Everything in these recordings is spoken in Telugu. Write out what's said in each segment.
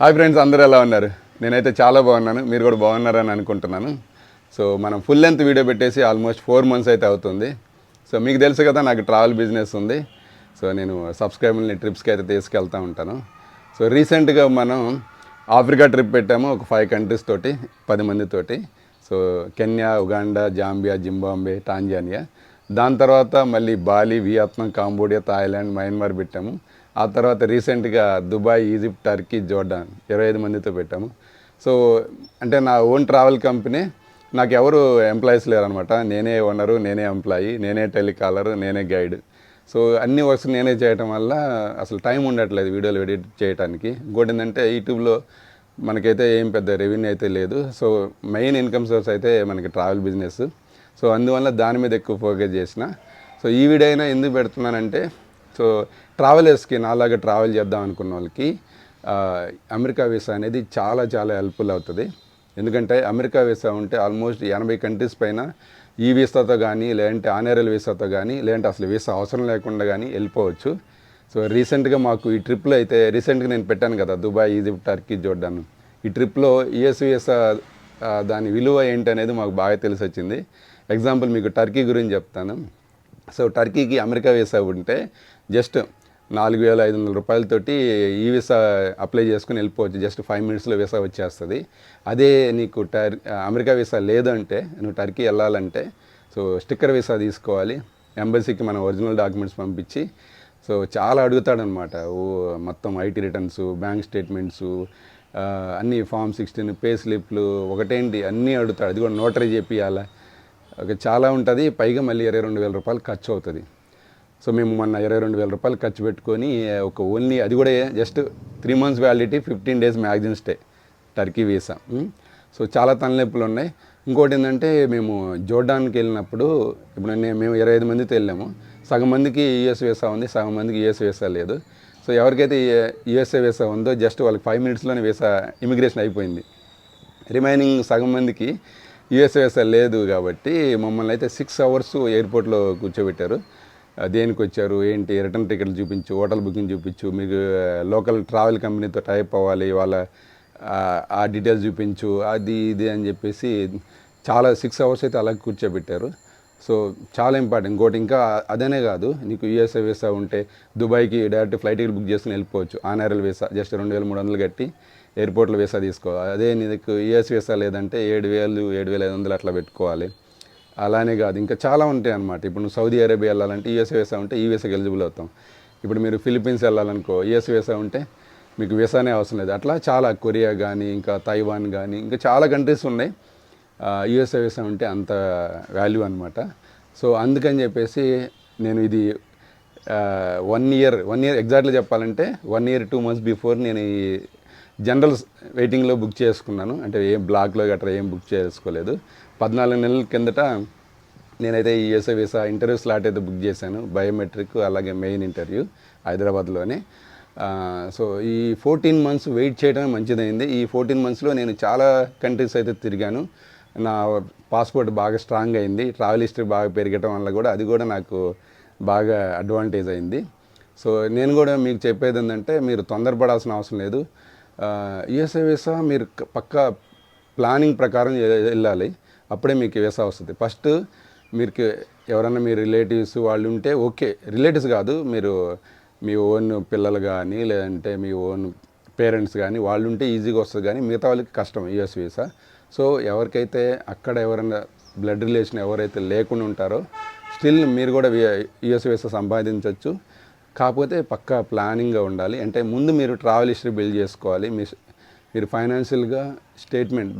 హాయ్ ఫ్రెండ్స్, అందరూ ఎలా ఉన్నారు? నేనైతే చాలా బాగున్నాను. మీరు కూడా బాగున్నారని అనుకుంటున్నాను. సో మనం ఫుల్ లెంత్ వీడియో పెట్టేసి ఆల్మోస్ట్ 4 months అయితే అవుతుంది. సో మీకు తెలుసు కదా, నాకు ట్రావెల్ బిజినెస్ ఉంది. సో నేను సబ్స్క్రైబర్ని ట్రిప్స్కి అయితే తీసుకెళ్తూ ఉంటాను. సో రీసెంట్గా మనం ఆఫ్రికా ట్రిప్ పెట్టాము, ఒక 5 countries తోటి, 10 మందితోటి. So Kenya, Uganda, Zambia, Zimbabwe, Tanzania. దాని తర్వాత మళ్ళీ Bali, Vietnam, Cambodia, Thailand, Myanmar పెట్టాము. ఆ తర్వాత రీసెంట్గా దుబాయ్, ఈజిప్ట్, టర్కీ, జోర్డాన్ 25 మందితో పెట్టాము. సో అంటే నా ఓన్ ట్రావెల్ కంపెనీ, నాకు ఎవరు ఎంప్లాయీస్ లేరనమాట. నేనే ఓనరు, నేనే ఎంప్లాయీ, నేనే టెలికాలరు, నేనే గైడ్. సో అన్ని వర్క్స్ నేనే చేయటం వల్ల అసలు టైం ఉండట్లేదు వీడియోలు ఎడిట్ చేయడానికి. ఇంకోటి ఏంటంటే యూట్యూబ్లో మనకైతే ఏం పెద్ద రెవెన్యూ అయితే లేదు. సో మెయిన్ ఇన్కమ్ సోర్స్ అయితే మనకి ట్రావెల్ బిజినెస్. సో అందువల్ల దాని మీద ఎక్కువ ఫోకస్ చేసిన. సో ఈ వీడియో అయినా ఎందుకు పెడుతున్నానంటే, సో ట్రావెలర్స్కి, నాలాగా ట్రావెల్ చేద్దాం అనుకున్న వాళ్ళకి అమెరికా వీసా అనేది చాలా చాలా హెల్ప్ఫుల్ అవుతుంది. ఎందుకంటే అమెరికా వీసా ఉంటే ఆల్మోస్ట్ 80 countries పైన ఈ వీసాతో కానీ, లేదంటే ఆనరల్ వీసాతో కానీ, లేదంటే అసలు వీసా అవసరం లేకుండా కానీ వెళ్ళిపోవచ్చు. సో రీసెంట్గా మాకు ఈ ట్రిప్లో అయితే, రీసెంట్గా నేను పెట్టాను కదా దుబాయ్, ఈజిప్ట్, టర్కీ, జోర్డాన్, ఈ ట్రిప్లో యుఎస్ వీసా దాని విలువ ఏంటి అనేది మాకు బాగా తెలిసి వచ్చింది. ఎగ్జాంపుల్ మీకు టర్కీ గురించి చెప్తాను. సో టర్కీకి అమెరికా వీసా ఉంటే జస్ట్ 4,500 రూపాయలతోటి ఈ వీసా అప్లై చేసుకుని వెళ్ళిపోవచ్చు. జస్ట్ 5 minutesలో వీసా వచ్చేస్తుంది. అదే నీకు అమెరికా వీసా లేదంటే, నువ్వు టర్కీ వెళ్ళాలంటే సో స్టిక్కర్ వీసా తీసుకోవాలి. ఎంబసీకి మన ఒరిజినల్ డాక్యుమెంట్స్ పంపించి, సో చాలా అడుగుతాడనమాట. మొత్తం ఐటీ రిటర్న్స్, బ్యాంక్ స్టేట్మెంట్స్, అన్నీ ఫామ్ 16, పే స్లిప్లు, ఒకటేంటి అన్నీ అడుగుతాడు. అది కూడా నోటరీ చేపియాలా, చాలా ఉంటుంది. పైగా మళ్ళీ 22,000 రూపాయలు ఖర్చు అవుతుంది. సో మేము మొన్న 22,000 రూపాయలు ఖర్చు పెట్టుకొని ఒక ఓన్లీ, అది కూడా just 3 months validity, 15 days maximum stay, Turkey visa. So చాలా తలనొప్పులు ఉన్నాయి. ఇంకోటి ఏంటంటే, మేము జోర్డాన్కి వెళ్ళినప్పుడు, ఇప్పుడు మేము 25 మందితో వెళ్ళాము. సగం మందికి యూఎస్ వీసా ఉంది, సగం మందికి యూఎస్ వీసా లేదు. సో ఎవరికైతే యూఎస్ఏ వీసా ఉందో జస్ట్ వాళ్ళకి 5 minutesలోనే వీసా ఇమిగ్రేషన్ అయిపోయింది. రిమైనింగ్ సగం మందికి యూఎస్ఏ వీసా లేదు. కాబట్టి మమ్మల్ని అయితే 6 hours ఎయిర్పోర్ట్లో కూర్చోబెట్టారు. దేనికి వచ్చారు ఏంటి, రిటర్న్ టికెట్లు చూపించు, హోటల్ బుకింగ్ చూపించు, మీకు లోకల్ ట్రావెల్ కంపెనీతో టైప్ అవ్వాలి, వాళ్ళ ఆ డీటెయిల్స్ చూపించు, అది ఇది అని చెప్పేసి చాలా 6 hours అయితే అలాగే కూర్చోబెట్టారు. సో చాలా ఇంపార్టెంట్. ఇంకోటి ఇంకా అదనే కాదు, నీకు యూఎస్ఏ వీసా ఉంటే దుబాయ్కి డైరెక్ట్ ఫ్లైట్ టికెట్ బుక్ చేసుకుని వెళ్ళిపోవచ్చు. ఆనరల్ వీసా జస్ట్ 2,300 కట్టి ఎయిర్పోర్ట్లో వీసా తీసుకోవాలి. అదే నీకు యూఎస్ వీసా లేదంటే 7,000, 7,500 అట్లా పెట్టుకోవాలి. అలానే కాదు, ఇంకా చాలా ఉంటాయి అన్నమాట. ఇప్పుడు నువ్వు సౌదీ అరేబియా వెళ్ళాలంటే యూఎస్ వీసా ఉంటే ఈ వీసాకి ఎలిజిబుల్ అవుతాం. ఇప్పుడు మీరు ఫిలిప్పీన్స్ వెళ్ళాలనుకో, యూఎస్ వీసా ఉంటే మీకు వీసానే అవసరం లేదు. అట్లా చాలా, కొరియా కానీ, ఇంకా తైవాన్ కానీ, ఇంకా చాలా కంట్రీస్ ఉన్నాయి. యూఎస్ఏ వీసా ఉంటే అంత వాల్యూ అనమాట. సో అందుకని చెప్పేసి నేను ఇది 1 year ఎగ్జాక్ట్గా చెప్పాలంటే 1 year 2 months బిఫోర్ నేను ఈ జనరల్ వెయిటింగ్లో బుక్ చేసుకున్నాను. అంటే ఏం బ్లాక్లో గట్రా ఏం బుక్ చేసుకోలేదు. 14 నెలల కిందట నేనైతే ఈ యూఎస్ఏ వీసా ఇంటర్వ్యూ స్లాట్ అయితే బుక్ చేశాను. బయోమెట్రిక్, అలాగే మెయిన్ ఇంటర్వ్యూ హైదరాబాద్లోనే. సో ఈ 14 months వెయిట్ చేయడమే మంచిదైంది. ఈ 14 monthsలో నేను చాలా కంట్రీస్ అయితే తిరిగాను. నా పాస్పోర్ట్ బాగా స్ట్రాంగ్ అయింది. ట్రావెల్ హిస్టరీ బాగా పెరగటం వల్ల కూడా అది కూడా నాకు బాగా అడ్వాంటేజ్ అయింది. సో నేను కూడా మీకు చెప్పేది ఏంటంటే, మీరు తొందరపడాల్సిన అవసరం లేదు. యూఎస్ఏ వీసా మీరు పక్కా ప్లానింగ్ ప్రకారం వెళ్ళాలి. అప్పుడే మీకు వీసా వస్తుంది. ఫస్ట్ మీరు ఎవరైనా మీ రిలేటివ్స్ వాళ్ళు ఉంటే ఓకే, రిలేటివ్స్ కాదు, మీరు మీ ఓన్ పిల్లలు కానీ, లేదంటే మీ ఓన్ పేరెంట్స్ కానీ వాళ్ళు ఉంటే ఈజీగా వస్తుంది. కానీ మిగతా వాళ్ళకి కష్టం యూఎస్ వీసా. సో ఎవరికైతే అక్కడ ఎవరైనా బ్లడ్ రిలేషన్ ఎవరైతే లేకుండా ఉంటారో స్టిల్ మీరు కూడా యూఎస్ వీసా సంపాదించవచ్చు. కాకపోతే పక్కా ప్లానింగ్గా ఉండాలి. అంటే ముందు మీరు ట్రావెల్ హిస్టరీ బిల్డ్ చేసుకోవాలి. మీరు ఫైనాన్షియల్గా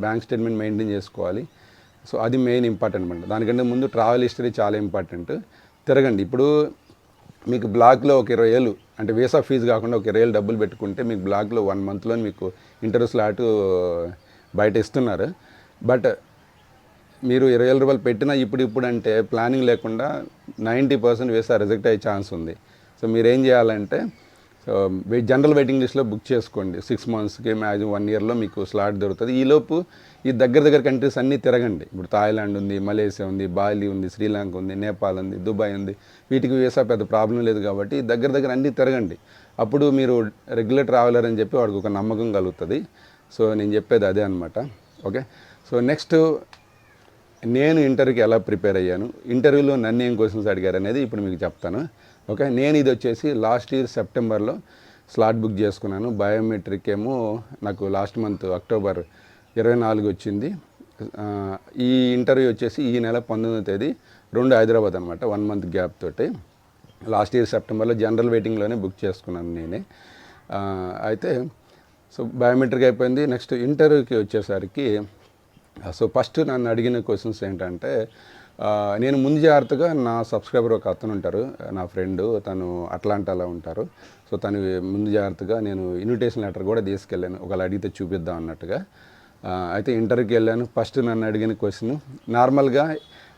బ్యాంక్ స్టేట్మెంట్ మెయింటైన్ చేసుకోవాలి. సో అది మెయిన్ ఇంపార్టెంట్ అనమాట. దానికంటే ముందు ట్రావెల్ హిస్టరీ చాలా ఇంపార్టెంట్. తిరగండి. ఇప్పుడు మీకు బ్లాక్లో ఒక 20,000, అంటే వీసా ఫీజు కాకుండా ఒక 20,000 డబ్బులు పెట్టుకుంటే మీకు బ్లాక్లో 1 monthలో మీకు ఇంటర్వ్యూ స్లాట్ బయట ఇస్తున్నారు. బట్ మీరు 20,000 రూపాయలు పెట్టినా ఇప్పుడు అంటే ప్లానింగ్ లేకుండా 90% వీసా రిజెక్ట్ అయ్యే ఛాన్స్ ఉంది. సో మీరు ఏం చేయాలంటే, సో జనరల్ వెయిటింగ్ లిస్ట్లో బుక్ చేసుకోండి. 6 monthsకి మ్యాక్సిమం 1 yearలో మీకు స్లాట్ దొరుకుతుంది. ఈలోపు ఈ దగ్గర కంట్రీస్ అన్నీ తిరగండి. ఇప్పుడు థాయిలాండ్ ఉంది, మలేషియా ఉంది, బాలి ఉంది, శ్రీలంక ఉంది, నేపాల్ ఉంది, దుబాయ్ ఉంది. వీటికి వీసా పెద్ద ప్రాబ్లం లేదు. కాబట్టి దగ్గర అన్నీ తిరగండి. అప్పుడు మీరు రెగ్యులర్ ట్రావెలర్ అని చెప్పి వాడికి ఒక నమ్మకం కలుగుతుంది. సో నేను చెప్పేది అదే అనమాట. ఓకే, సో నెక్స్ట్ నేను ఇంటర్వ్యూకి ఎలా ప్రిపేర్ అయ్యాను, ఇంటర్వ్యూలో నన్ను ఏం క్వశ్చన్స్ అడిగారు అనేది ఇప్పుడు మీకు చెప్తాను. ఓకే, నేను ఇది వచ్చేసి లాస్ట్ ఇయర్ సెప్టెంబర్లో స్లాట్ బుక్ చేసుకున్నాను. బయోమెట్రిక్ ఏమో నాకు లాస్ట్ మంత్ అక్టోబర్ 24 వచ్చింది. ఈ ఇంటర్వ్యూ వచ్చేసి ఈ నెల 19వ తేదీ 2 హైదరాబాద్ అనమాట, 1 మంత్ గ్యాప్ తోటి. లాస్ట్ ఇయర్ సెప్టెంబర్లో జనరల్ వెయిటింగ్లోనే బుక్ చేసుకున్నాను నేనే. అయితే సో బయోమెట్రిక్ అయిపోయింది. నెక్స్ట్ ఇంటర్వ్యూకి వచ్చేసరికి సో ఫస్ట్ నన్ను అడిగిన క్వశ్చన్స్ ఏంటంటే, నేను ముందు జాగ్రత్తగా నా సబ్స్క్రైబర్ ఒక అతను ఉంటారు, నా ఫ్రెండ్, తను అట్లాంటాలో ఉంటారు. సో తను ముందు జాగ్రత్తగా నేను ఇన్విటేషన్ లెటర్ కూడా తీసుకెళ్ళాను, ఒకవేళ అడిగితే చూపిద్దాం అన్నట్టుగా. అయితే ఇంటర్వ్యూకి వెళ్ళాను. ఫస్ట్ నన్ను అడిగిన క్వశ్చన్ నార్మల్గా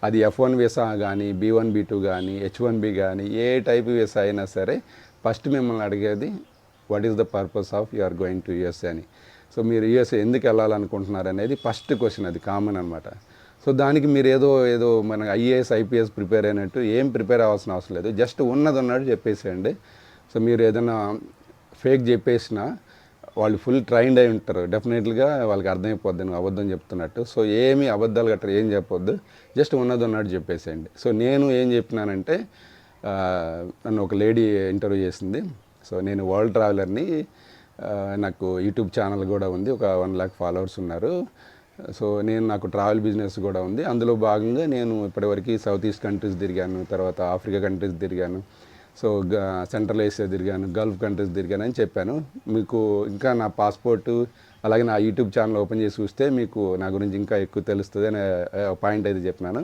అది F1 వీసా కానీ, B1 B2 కానీ, H1B కానీ, ఏ టైప్ వీసా అయినా సరే ఫస్ట్ మిమ్మల్ని అడిగేది what is the purpose of you are going to USA అని. సో మీరు యూఎస్ఏ ఎందుకు వెళ్ళాలనుకుంటున్నారు అనేది ఫస్ట్ క్వశ్చన్, అది కామన్ అనమాట. సో దానికి మీరు ఏదో మన IAS IPS ప్రిపేర్ అయినట్టు ఏం ప్రిపేర్ అవ్వాల్సిన అవసరం లేదు, జస్ట్ ఉన్నది ఉన్నట్టు చెప్పేసేయండి. సో మీరు ఏదైనా ఫేక్ చెప్పేసినా వాళ్ళు ఫుల్ ట్రైన్డ్ అయి ఉంటారు, డెఫినెట్గా వాళ్ళకి అర్థమైపోద్ది నువ్వు అబద్ధం చెప్తున్నట్టు. సో ఏమీ అబద్ధాలు గట్రా ఏం చెప్పొద్దు, జస్ట్ ఉన్నది ఉన్నట్టు చెప్పేసేయండి. సో నేను ఏం చెప్పినానంటే, నన్ను ఒక లేడీ ఇంటర్వ్యూ చేసింది. సో నేను వరల్డ్ ట్రావెలర్ని, నాకు యూట్యూబ్ ఛానల్ కూడా ఉంది, ఒక 1 lakh ఫాలోవర్స్ ఉన్నారు. సో నాకు ట్రావెల్ బిజినెస్ కూడా ఉంది. అందులో భాగంగా నేను ఇప్పటివరకు సౌత్ ఈస్ట్ కంట్రీస్ తిరిగాను, తర్వాత ఆఫ్రికా కంట్రీస్ తిరిగాను, సో సెంట్రల్ ఏషియా తిరిగాను, గల్ఫ్ కంట్రీస్ తిరిగాను అని చెప్పాను. మీకు ఇంకా నా పాస్పోర్టు అలాగే నా యూట్యూబ్ ఛానల్ ఓపెన్ చేసి చూస్తే మీకు నా గురించి ఇంకా ఎక్కువ తెలుస్తుంది అనే పాయింట్ అయితే చెప్పినాను.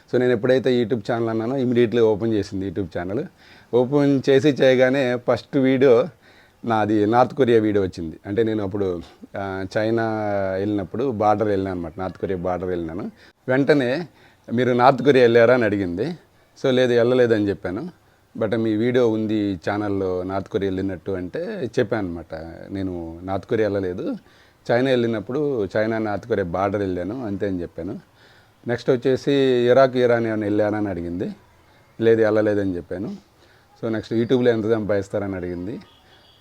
సో నేను ఎప్పుడైతే యూట్యూబ్ ఛానల్ అన్నానో ఇమీడియట్లీ ఓపెన్ చేసింది యూట్యూబ్ ఛానల్. ఓపెన్ చేయగానే ఫస్ట్ వీడియో నాది నార్త్ కొరియా వీడియో వచ్చింది. అంటే నేను అప్పుడు చైనా వెళ్ళినప్పుడు బార్డర్ వెళ్ళాను అనమాట, నార్త్ కొరియా బార్డర్ వెళ్ళినాను. వెంటనే మీరు నార్త్ కొరియా వెళ్ళారా అని అడిగింది. సో లేదు, వెళ్ళలేదని చెప్పాను. బట్ మీ వీడియో ఉంది ఛానల్లో నార్త్ కొరియా వెళ్ళినట్టు అంటే చెప్పాను అనమాట. నేను నార్త్ కొరియా వెళ్ళలేదు, చైనా వెళ్ళినప్పుడు చైనా నార్త్ కొరియా బార్డర్ వెళ్ళాను అంతే అని చెప్పాను. నెక్స్ట్ వచ్చేసి ఇరాక్ ఇరాన్ ఏమైనా వెళ్ళానని అడిగింది. లేదు, వెళ్ళలేదని చెప్పాను. సో నెక్స్ట్ యూట్యూబ్లో ఎంత సంపాదిస్తారని అడిగింది.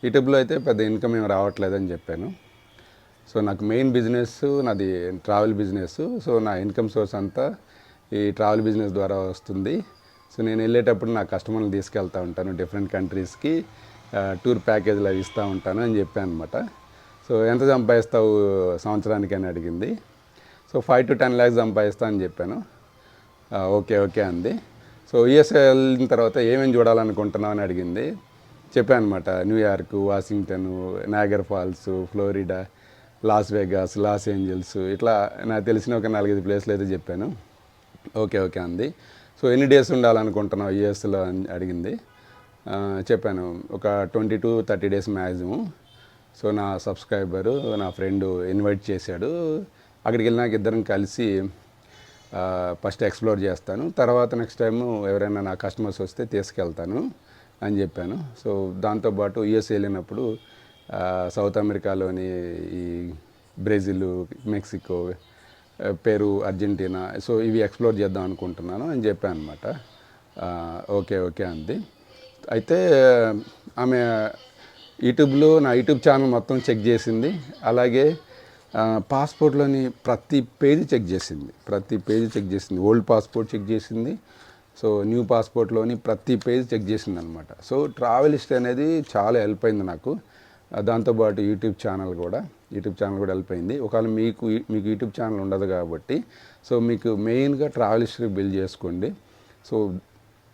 యూట్యూబ్లో అయితే పెద్ద ఇన్కమ్ ఏమి రావట్లేదని చెప్పాను. సో నాకు మెయిన్ బిజినెస్ నాది ట్రావెల్ బిజినెస్. సో నా ఇన్కమ్ సోర్స్ అంతా ఈ ట్రావెల్ బిజినెస్ ద్వారా వస్తుంది. సో నేను వెళ్ళేటప్పుడు నా కస్టమర్ని తీసుకెళ్తూ ఉంటాను డిఫరెంట్ కంట్రీస్కి, టూర్ ప్యాకేజ్లు అవి ఇస్తూ ఉంటాను అని చెప్పాను అనమాట. సో ఎంత సంపాదిస్తావు సంవత్సరానికి అని అడిగింది. సో 5 to 10 lakhs సంపాదిస్తా అని చెప్పాను. ఓకే అంది. సో యూఎస్ఏ వెళ్ళిన తర్వాత ఏమేమి చూడాలనుకుంటున్నావు అని అడిగింది. చెప్పాను అనమాట, New York, Washington, Niagara Falls, Florida, Las Vegas, Los Angeles, ఇట్లా నాకు తెలిసిన ఒక 4-5 ప్లేస్లు అయితే చెప్పాను. ఓకే అంది. సో ఎన్ని డేస్ ఉండాలనుకుంటున్నావు యూఎస్లో అని అడిగింది. చెప్పాను ఒక 20 to 30 days మ్యాక్సిమం. సో నా సబ్స్క్రైబరు నా ఫ్రెండ్ ఇన్వైట్ చేశాడు. అక్కడికి వెళ్ళినాక ఇద్దరం కలిసి ఫస్ట్ ఎక్స్ప్లోర్ చేస్తాను, తర్వాత నెక్స్ట్ టైము ఎవరైనా నా కస్టమర్స్ వస్తే తీసుకెళ్తాను అని చెప్పాను. సో దాంతోపాటు యూఎస్ వెళ్ళినప్పుడు సౌత్ అమెరికాలోని ఈ Brazil, Mexico, Peru, Argentina, so ఇవి ఎక్స్ప్లోర్ చేద్దాం అనుకుంటున్నాను అని చెప్పాను అనమాట. ఓకే అంది. అయితే ఆమె యూట్యూబ్లో నా యూట్యూబ్ ఛానల్ మొత్తం చెక్ చేసింది. అలాగే పాస్పోర్ట్లోని ప్రతి పేజీ చెక్ చేసింది. ఓల్డ్ పాస్పోర్ట్ చెక్ చేసింది. సో న్యూ పాస్పోర్ట్లోని ప్రతి పేజ్ చెక్ చేసింది అనమాట. సో ట్రావెల్ హిస్టరీ అనేది చాలా హెల్ప్ అయింది నాకు. దాంతోపాటు యూట్యూబ్ ఛానల్ కూడా హెల్ప్ అయింది. ఒకవేళ మీకు యూట్యూబ్ ఛానల్ ఉండదు కాబట్టి సో మీకు మెయిన్గా ట్రావెల్ హిస్టరీ బిల్డ్ చేసుకోండి. సో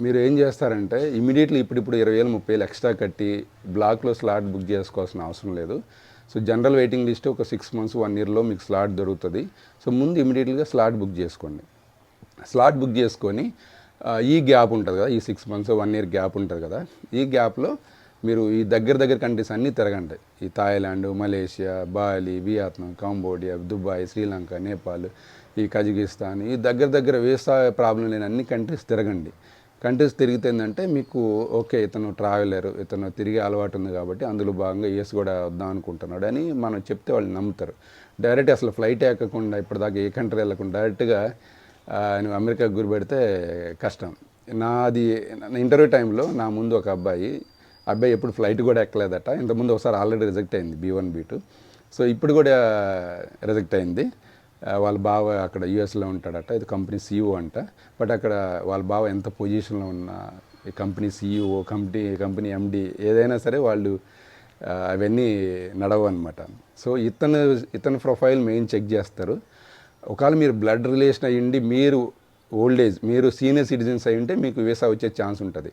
మీరు ఏం చేస్తారంటే ఇమీడియట్లీ ఇప్పుడు 20,000 30,000 ఎక్స్ట్రా కట్టి బ్లాక్లో స్లాట్ బుక్ చేసుకోవాల్సిన అవసరం లేదు. సో జనరల్ వెయిటింగ్ లిస్ట్ ఒక 6 months 1 yearలో మీకు స్లాట్ దొరుకుతుంది. సో ముందు ఇమీడియట్గా స్లాట్ బుక్ చేసుకోండి. స్లాట్ బుక్ చేసుకొని ఈ గ్యాప్ ఉంటుంది కదా, ఈ 6 months 1 year గ్యాప్ ఉంటుంది కదా, ఈ గ్యాప్లో మీరు ఈ దగ్గర కంట్రీస్ అన్నీ తిరగండి. ఈ Thailand, Malaysia, Bali, Vietnam, Cambodia, Dubai, Sri Lanka, Nepal, ఈ కజకిస్తాన్, ఈ దగ్గర వీసా ప్రాబ్లం లేని అన్ని కంట్రీస్ తిరగండి. కంట్రీస్ తిరిగితే ఏంటంటే మీకు ఓకే ఇతను ట్రావెలర్, ఇతను తిరిగే అలవాటు ఉంది కాబట్టి అందులో భాగంగా యూఎస్ కూడా వద్దాం అనుకుంటున్నాడు అని మనం చెప్తే వాళ్ళు నమ్ముతారు. డైరెక్ట్ అసలు ఫ్లైట్ ఎక్కకుండా ఇప్పటిదాకా ఏ కంట్రీ వెళ్ళకుండా డైరెక్ట్గా నువ్వు అమెరికాకు గురి పెడితే కష్టం. నాది ఇంటర్వ్యూ టైంలో నా ముందు ఒక అబ్బాయి అబ్బాయి ఎప్పుడు ఫ్లైట్ కూడా ఎక్కలేదట. ఇంతకుముందు ఒకసారి ఆల్రెడీ రిజెక్ట్ అయింది B1 B2. సో ఇప్పుడు కూడా రిజెక్ట్ అయింది. వాళ్ళ బావ అక్కడ యూఎస్లో ఉంటాడట, ఇది కంపెనీ CEO అంట. బట్ అక్కడ వాళ్ళ బావ ఎంత పొజిషన్లో ఉన్న ఈ కంపెనీ CEO, కంపెనీ MD ఏదైనా సరే వాళ్ళు అవన్నీ నడవు అనమాట. సో ఇతని ప్రొఫైల్ మెయిన్ చెక్ చేస్తారు. ఒకవేళ మీరు బ్లడ్ రిలేషన్ అయ్యిండి, మీరు ఓల్డ్ ఏజ్, మీరు సీనియర్ సిటిజన్స్ అయి ఉంటే మీకు వీసా వచ్చే ఛాన్స్ ఉంటుంది.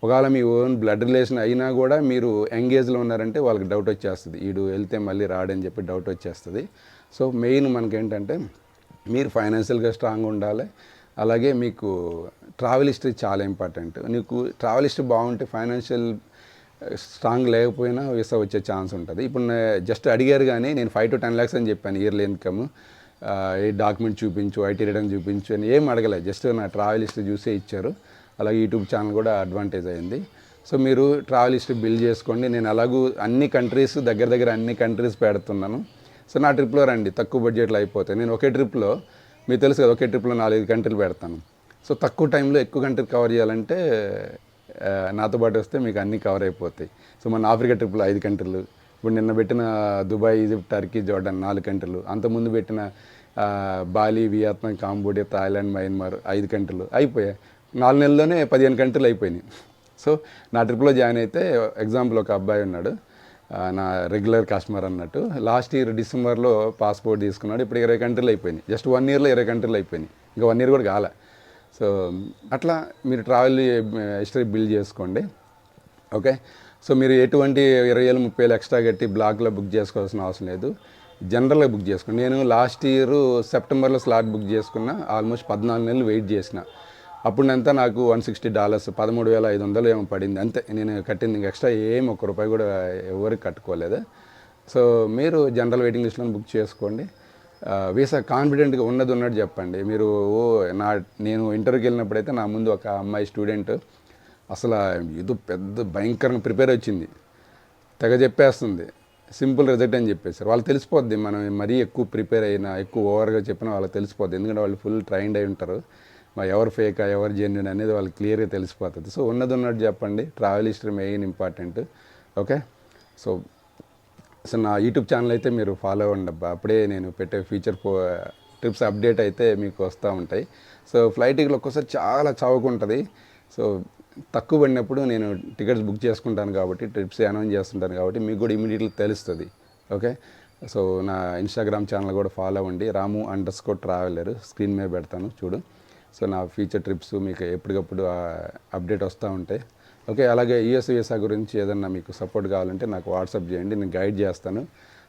ఒకవేళ మీ ఓన్ బ్లడ్ రిలేషన్ అయినా కూడా మీరు యంగ్ ఏజ్లో ఉన్నారంటే వాళ్ళకి డౌట్ వచ్చేస్తుంది, వీడు వెళ్తే మళ్ళీ రాడని చెప్పి డౌట్ వచ్చేస్తుంది. సో మెయిన్ మనకేంటంటే మీరు ఫైనాన్షియల్గా స్ట్రాంగ్ ఉండాలి. అలాగే మీకు ట్రావెల్ హిస్టరీ చాలా ఇంపార్టెంట్. నీకు ట్రావెల్ హిస్టరీ బాగుంటే ఫైనాన్షియల్ స్ట్రాంగ్ లేకపోయినా వీసా వచ్చే ఛాన్స్ ఉంటుంది. ఇప్పుడు జస్ట్ అడిగారు కానీ నేను 5 to 10 lakhs అని చెప్పాను ఇయర్లీ ఇన్కమ్. ఏ డాక్యుమెంట్ చూపించు, ఐటీ రిటర్న్ చూపించు అని ఏం అడగలేదు, జస్ట్ నా ట్రావెల్ హిస్టరీ చూసే ఇచ్చారు. అలాగే యూట్యూబ్ ఛానల్ కూడా అడ్వాంటేజ్ అయింది. సో మీరు ట్రావెల్ హిస్టరీ బిల్డ్ చేసుకోండి. నేను అలాగూ అన్ని కంట్రీస్ దగ్గర అన్ని కంట్రీస్ పెడుతున్నాను. సో నా ట్రిప్లో రండి, తక్కువ బడ్జెట్లో అయిపోతాయి. నేను ఒకే ట్రిప్లో, మీకు తెలుసు కదా, ఒకే ట్రిప్లో 4 కంట్రీలు పెడతాను. సో తక్కువ టైంలో ఎక్కువ కంట్రీ కవర్ చేయాలంటే నాతో పాటు వస్తే మీకు అన్నీ కవర్ అయిపోతాయి. సో మన ఆఫ్రికా ట్రిప్లో 5 కంట్రీలు, ఇప్పుడు నిన్న పెట్టిన దుబాయ్, ఈజిప్ట్, టర్కీ, జోర్డన్ 4 కంట్రీలు, అంతకుముందు పెట్టిన Bali, Vietnam, Cambodia, Thailand, Myanmar 5 కంట్రీలు అయిపోయాయి. 4 నెలల్లోనే 15 కంట్రీలు అయిపోయినాయి. సో నా ట్రిప్లో జాయిన్ అయితే ఎగ్జాంపుల్ ఒక అబ్బాయి ఉన్నాడు, నా రెగ్యులర్ కస్టమర్ అన్నట్టు. లాస్ట్ ఇయర్ డిసెంబర్లో పాస్పోర్ట్ తీసుకున్నాడు. ఇప్పుడు 20 కంట్రీలు అయిపోయినాయి. జస్ట్ 1 yearలో 20 కంట్రీలు అయిపోయినాయి. ఇంకా 1 year కూడా కాలే. సో అట్లా మీరు ట్రావెల్ హిస్టరీ బిల్డ్ చేసుకోండి. ఓకే. సో మీరు ఎటువంటి 20,000 30,000 ఎక్స్ట్రా కట్టి బ్లాక్లో బుక్ చేసుకోవాల్సిన అవసరం లేదు, జనరల్గా బుక్ చేసుకోండి. నేను లాస్ట్ ఇయర్ సెప్టెంబర్లో స్లాట్ బుక్ చేసుకున్న, ఆల్మోస్ట్ 14 నెలలు వెయిట్ చేసిన. అప్పుడంతా నాకు $160, 13,500 ఏమో పడింది అంతే నేను కట్టింది. ఎక్స్ట్రా ఏం ఒక్క రూపాయి కూడా ఎవరికి కట్టుకోలేదు. సో మీరు జనరల్ వెయిటింగ్ లిస్ట్లో బుక్ చేసుకోండి. వీసా కాన్ఫిడెంట్గా ఉన్నట్టు చెప్పండి. మీరు నేను ఇంటర్వ్యూకి వెళ్ళినప్పుడైతే నా ముందు ఒక అమ్మాయి స్టూడెంట్ అసలు ఏదో పెద్ద భయంకరంగా ప్రిపేర్ వచ్చింది, తెగ చెప్పేస్తుంది, సింపుల్ రిజల్ట్ అని చెప్పేసారు. వాళ్ళకి తెలిసిపోద్ది, మనం మరీ ఎక్కువ ప్రిపేర్ అయినా, ఎక్కువ ఓవర్గా చెప్పినా వాళ్ళకి తెలిసిపోద్ది. ఎందుకంటే వాళ్ళు ఫుల్ ట్రైన్డ్ అయి ఉంటారు. ఎవరు ఫేకా ఎవరు జెన్యున్ అనేది వాళ్ళకి క్లియర్గా తెలిసిపోతుంది. సో ఉన్నట్టు చెప్పండి. Travel history main important. Okay. So నా యూట్యూబ్ ఛానల్ అయితే మీరు ఫాలో అవ్వండి అబ్బా, అప్పుడే నేను పెట్టే ఫ్యూచర్ ట్రిప్స్ అప్డేట్ అయితే మీకు వస్తూ ఉంటాయి. సో ఫ్లైట్ టికెట్లు ఒక్కోసారి చాలా చౌకుంటుంది. సో తక్కువ పడినప్పుడు నేను టికెట్స్ బుక్ చేసుకుంటాను కాబట్టి, ట్రిప్స్ అనౌన్స్ చేస్తుంటాను కాబట్టి మీకు కూడా ఇమీడియట్లీ తెలుస్తుంది. ఓకే. సో నా ఇన్స్టాగ్రామ్ ఛానల్ కూడా ఫాలో అవ్వండి, ramu_traveler, స్క్రీన్ మీద పెడతాను చూడు. సో నా ఫ్యూచర్ ట్రిప్స్ మీకు ఎప్పటికప్పుడు అప్డేట్ వస్తూ ఉంటాయి. ఓకే. అలాగే యూఎస్ వీసా గురించి ఏదన్నా మీకు సపోర్ట్ కావాలంటే నాకు వాట్సాప్ చేయండి, నేను గైడ్ చేస్తాను.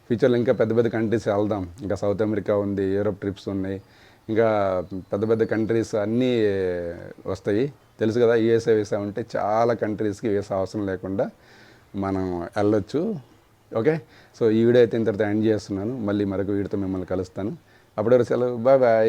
ఫ్యూచర్లో ఇంకా పెద్ద కంట్రీస్ వెళ్దాం. ఇంకా సౌత్ అమెరికా ఉంది, యూరోప్ ట్రిప్స్ ఉన్నాయి, ఇంకా పెద్ద కంట్రీస్ అన్నీ వస్తాయి. తెలుసు కదా, యూఎస్ఏ వీసా ఉంటే చాలా కంట్రీస్కి వీసా అవసరం లేకుండా మనం వెళ్ళొచ్చు. ఓకే. సో ఈ వీడియో అయితే ఇంతటితో ఎండ్ చేస్తున్నాను. మళ్ళీ మరొక వీడియోతో మిమ్మల్ని కలుస్తాను. అప్పటి వరకు సెలవు, బాయ్ బాయ్.